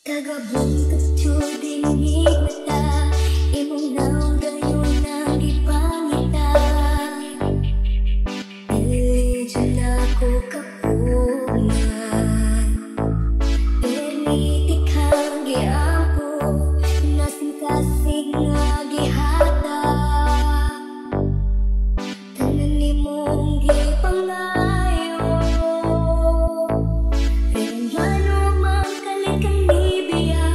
Tagabuntag dinig mata, imong naong gayon ang ipangita. Dili dyan ako kapungan, permitik kang giampo, nasing-kasing nga gihata. Tanan nimong gipangayo, pero ngano man kalit kang nibiya,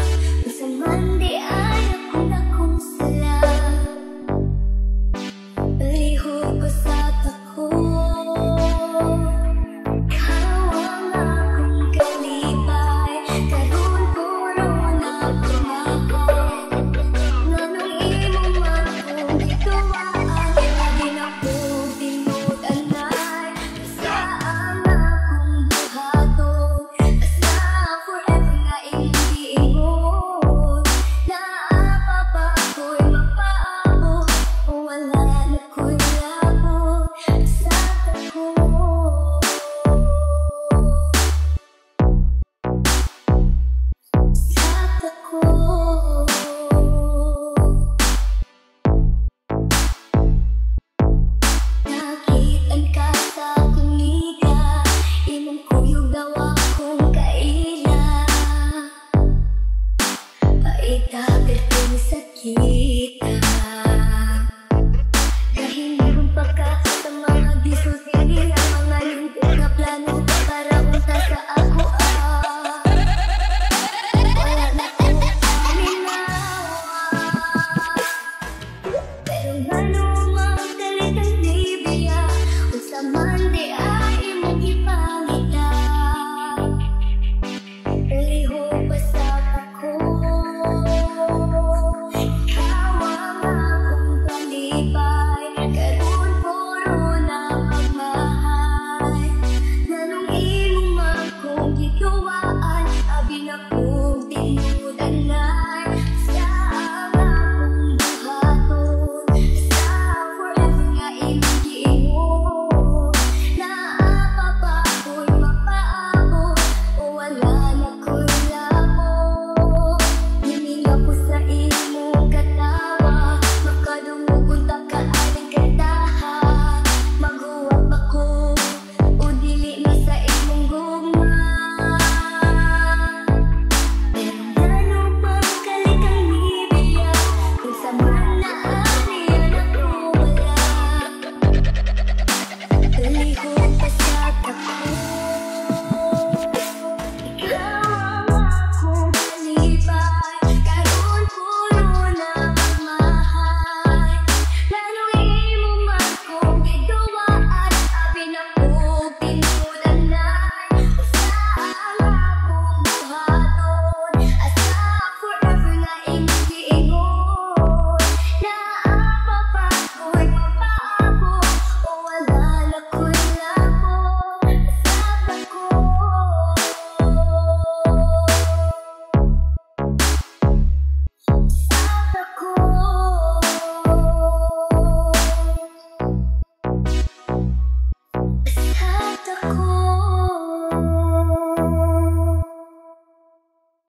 basta man di ay akong sala. Palihog ko sa tako, kawang akong kalipay, karon puro na kumakay. Nganong imo man kung gituwaan, lagi na ko tinud-anay. Basta ang akong buhaton, basta forever nga imong giingon. Naapa pa ko'y mapaabot, o wala na ko'y labot sa tako. Sa tako. Nakitaan ka sa akong ngiga, imong kuyog daw akong kaila. Paitagad kong sakit.